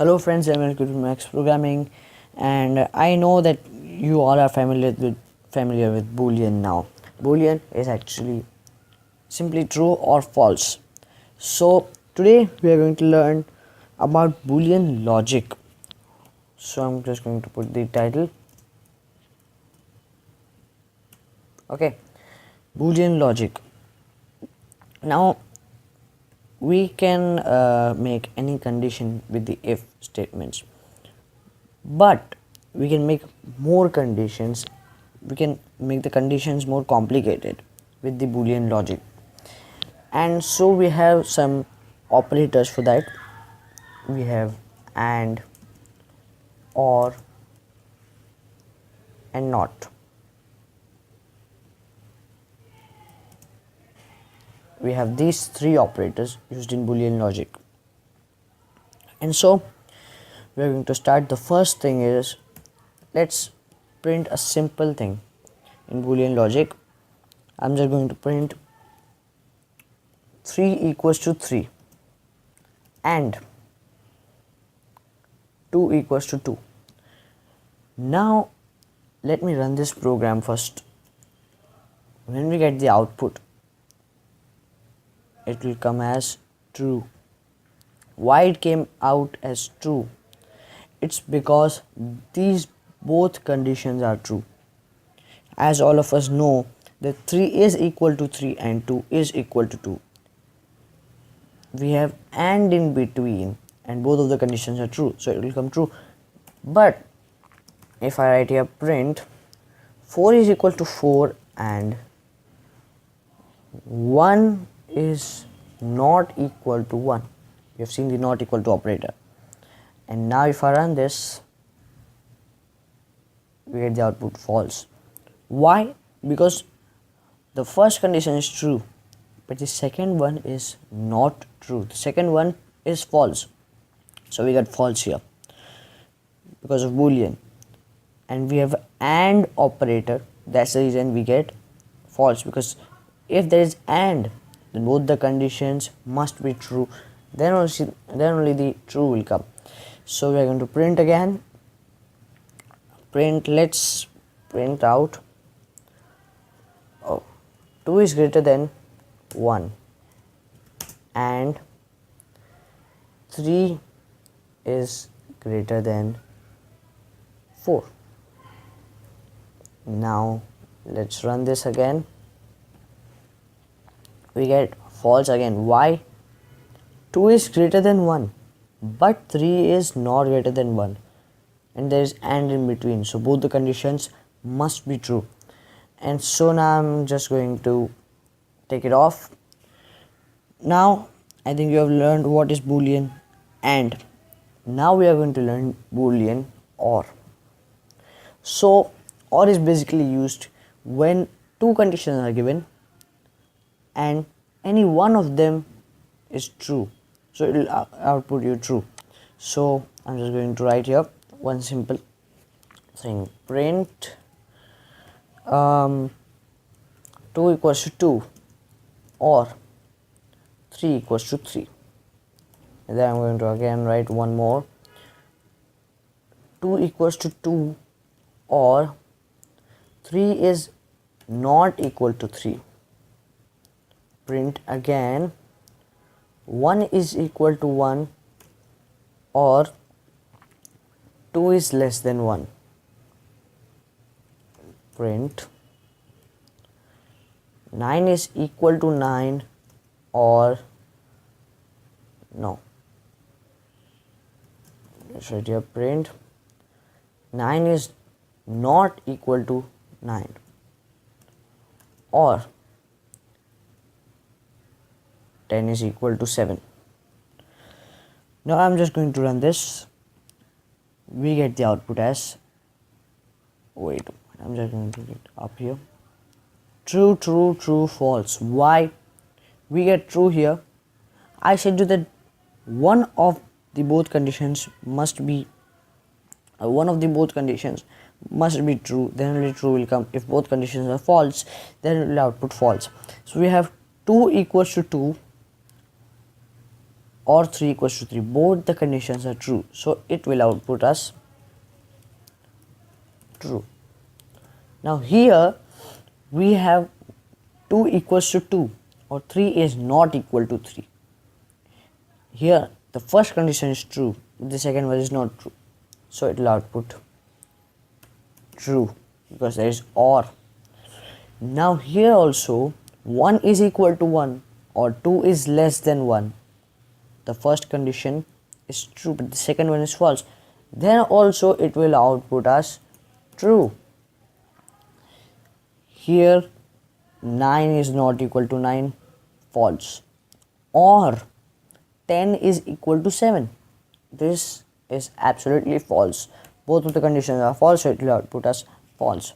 Hello friends and welcome to Max Programming, and I know that you all are familiar with Boolean now. Boolean is actually simply true or false. So today we are going to learn about Boolean logic. So I'm just going to put the title. Okay, Boolean logic. Now we can make any condition with the if statements, but we can make more conditions. We can make the conditions more complicated with the Boolean logic, and so we have some operators for that. We have and, or, and not. We have these three operators used in Boolean logic, and so we are going to start. The first thing is, let's print a simple thing in Boolean logic. I'm just going to print 3 equals to 3 and 2 equals to 2. Now let me run this program first. When we get the output, it will come as true. Why it came out as true? It's because these both conditions are true. As all of us know that 3 is equal to 3 and 2 is equal to 2. We have and in between, and both of the conditions are true, so it will come true. But if I write here print 4 is equal to 4 and 1 is not equal to 1, you have seen the not equal to operator, and now if I run this, we get the output false. Why? Because the first condition is true, but the second one is not true. The second one is false, so we get false here because of Boolean. And we have and operator, that's the reason we get false, because if there is and, then both the conditions must be true, then only the true will come. So we are going to print again. Let's print out 2 is greater than 1 and 3 is greater than 4. Now let's run this again. We get false again. Why? 2 is greater than 1 but 3 is not greater than 1, and there is and in between, so both the conditions must be true. And so now I'm just going to take it off. Now I think you have learned what is Boolean and. Now we are going to learn Boolean or. So or is basically used when two conditions are given and any one of them is true, so it will output you true. So I'm just going to write here one simple thing: print 2 equals to 2 or 3 equals to 3. And then I'm going to again write one more: 2 equals to 2 or 3 is not equal to 3. Print again 1 is equal to 1 or 2 is less than 1. Print 9 is equal to 9 or no. Let's write here print 9 is not equal to 9 or 10 is equal to 7. Now I'm just going to run this. We get the output as, wait, I'm just going to get up here, true, true, true, false. Why we get true here? I said you that one of the both conditions must be true, then only true will come. If both conditions are false, then it will output false. So we have 2 equals to 2 or 3 equals to 3. Both the conditions are true, so it will output us true. Now here we have 2 equals to 2 or 3 is not equal to 3. Here the first condition is true, the second one is not true, so it will output true because there is or. Now here also 1 is equal to 1 or 2 is less than 1. The first condition is true but the second one is false. Then also it will output us true. Here 9 is not equal to 9, false. Or 10 is equal to 7. This is absolutely false. Both of the conditions are false, so it will output us false.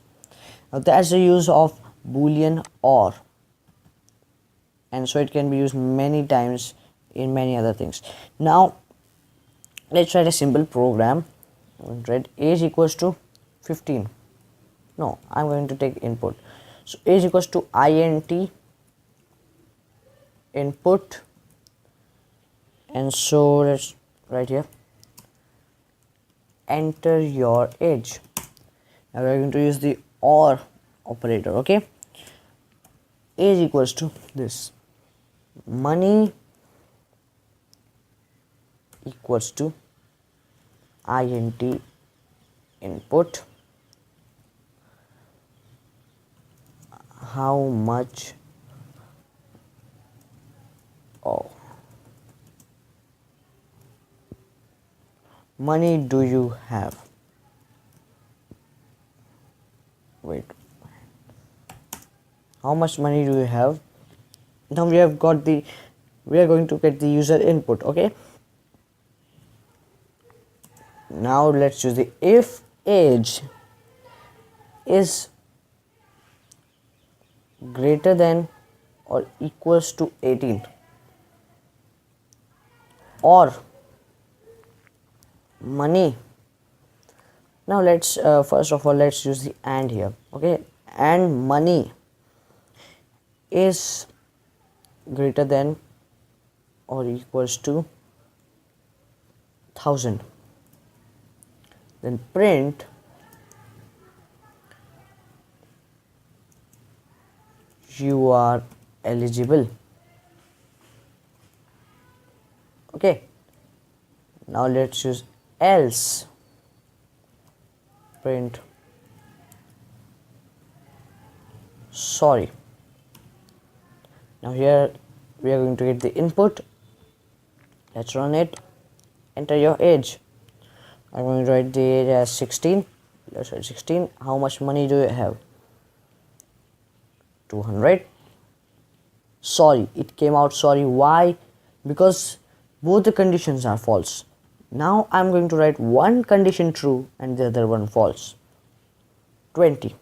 Now that's the use of Boolean or, and so it can be used many times in many other things. Now let's write a simple program. Read age equals to 15. No, I'm going to take input. So age equals to int input, and so let's write here enter your age. Now we're going to use the or operator. Okay, age equals to this, money equals to int input, how much money do you have? Wait, how much money do you have? Now we are going to get the user input. Okay, now let's use the if age is greater than or equals to 18 or money. Now let's first of all let's use the and here. Okay, and money is greater than or equals to 1000. Then print you are eligible. Okay, now let's use else. Print sorry. Now here we are going to get the input. Let's run it. Enter your age. I'm going to write the age as 16. Let's write 16. How much money do you have? 200. Sorry, it came out sorry. Why? Because both the conditions are false. Now I'm going to write one condition true and the other one false. 20.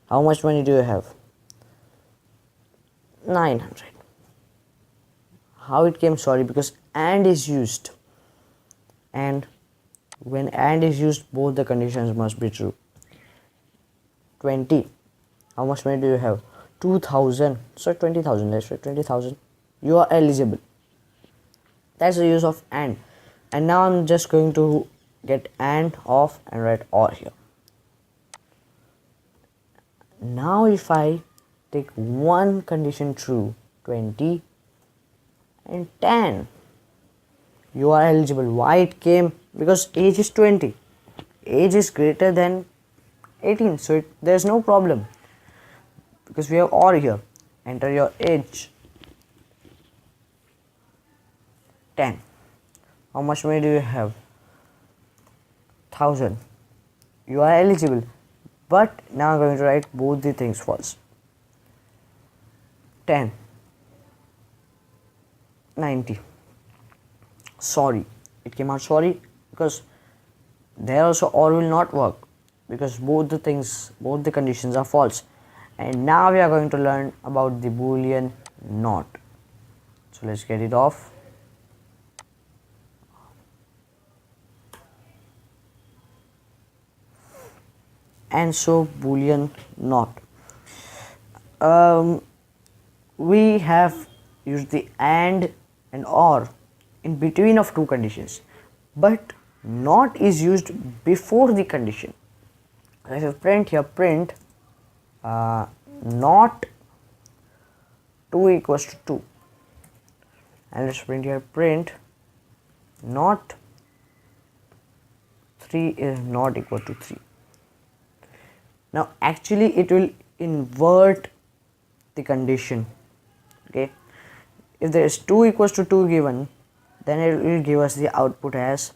How much money do you have? 900. How it came sorry? Because and is used, and when and is used both the conditions must be true. 20. How much money do you have? 2000. So 20,000. Let's say 20,000. You are eligible. That's the use of and. And now I'm just going to get and off and write or here. Now if I take one condition true, 20 and 10, you are eligible. Why it came? Because age is 20. Age is greater than 18. So there's no problem. Because we have or here. Enter your age. 10. How much money do you have? 1000. You are eligible. But now I'm going to write both the things false. 10. 90. Sorry. It came out sorry because there also or will not work because both the conditions are false. And now we are going to learn about the Boolean not. So let's get it off. And so Boolean not. We have used the and or in between of two conditions, but not is used before the condition. If you print here, print not 2 equals to 2, and let's print here, print not 3 is not equal to 3. Now actually it will invert the condition. Okay, if there is 2 equals to 2 given, then it will give us the output as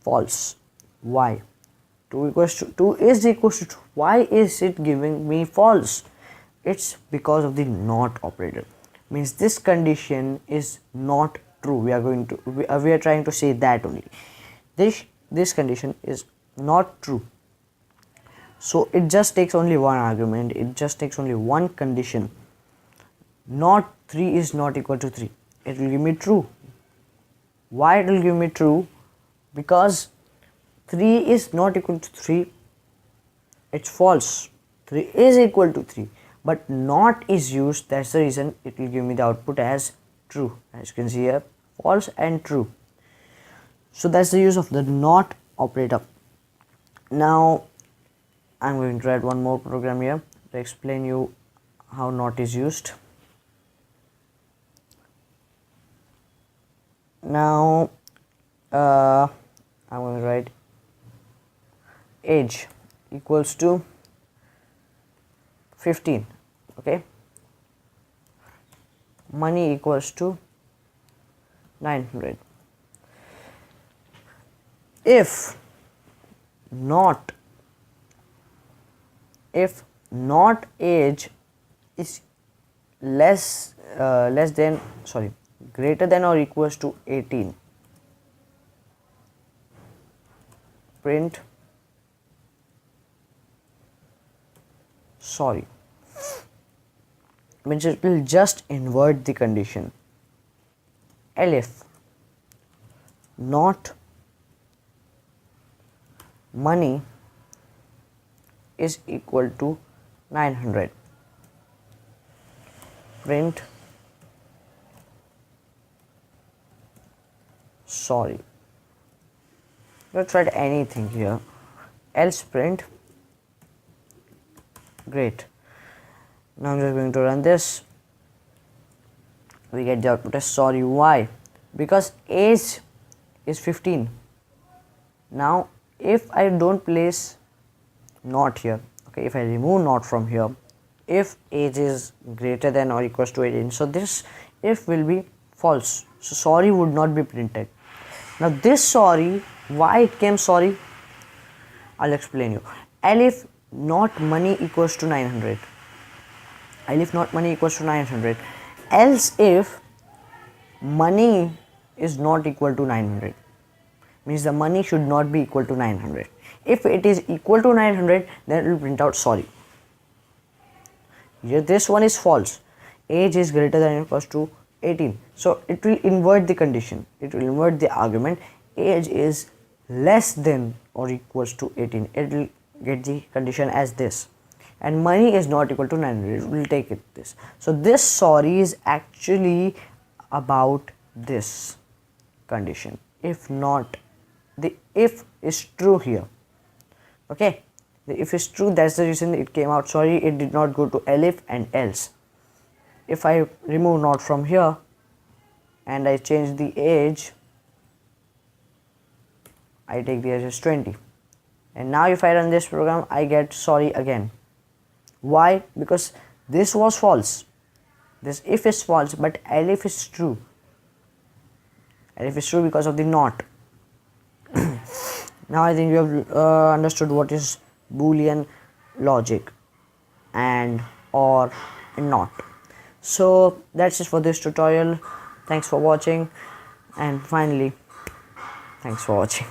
false. Why? 2 equals to 2 is equals to 2. Why is it giving me false? It's because of the not operator. Means this condition is not true. We are trying to say that only. This condition is not true. So it just takes only one argument. It just takes only one condition. Not 3 is not equal to 3. It will give me true. Why it will give me true? Because 3 is not equal to 3. It's false. 3 is equal to 3. But not is used. That's the reason it will give me the output as true. As you can see here, false and true. So that's the use of the not operator. Now I'm going to write one more program here to explain you how not is used. Now I'm going to write age equals to 15. Okay, money equals to 900. If not age is greater than or equals to 18, print sorry. Means it will just invert the condition. If not money is equal to 900, print sorry. Let's write anything here, else print great. Now I'm just going to run this. We get the output as sorry. Why? Because age is 15. Now if I don't place not here, okay, if I remove not from here, if age is greater than or equals to 18, so this if will be false, so sorry would not be printed. Now this sorry, why it came sorry, I'll explain you. If not money equals to 900, if not money equals to 900, else if money is not equal to 900, means the money should not be equal to 900. If it is equal to 900, then it will print out sorry. Here this one is false. Age is greater than or equals to 18. So it will invert the condition. It will invert the argument. Age is less than or equals to 18. It will get the condition as this. And money is not equal to 900. It will take it this. So this sorry is actually about this condition. If not, the if is true here. Okay, the if is true, that's the reason it came out sorry. It did not go to elif and else. If I remove not from here and I change the age, I take the age as 20, and now if I run this program, I get sorry again. Why? Because this was false. This if is false, but elif is true. Elif is true because of the not. Now I think you have understood what is Boolean logic and or and not. So that's it for this tutorial. Thanks for watching, and finally, thanks for watching.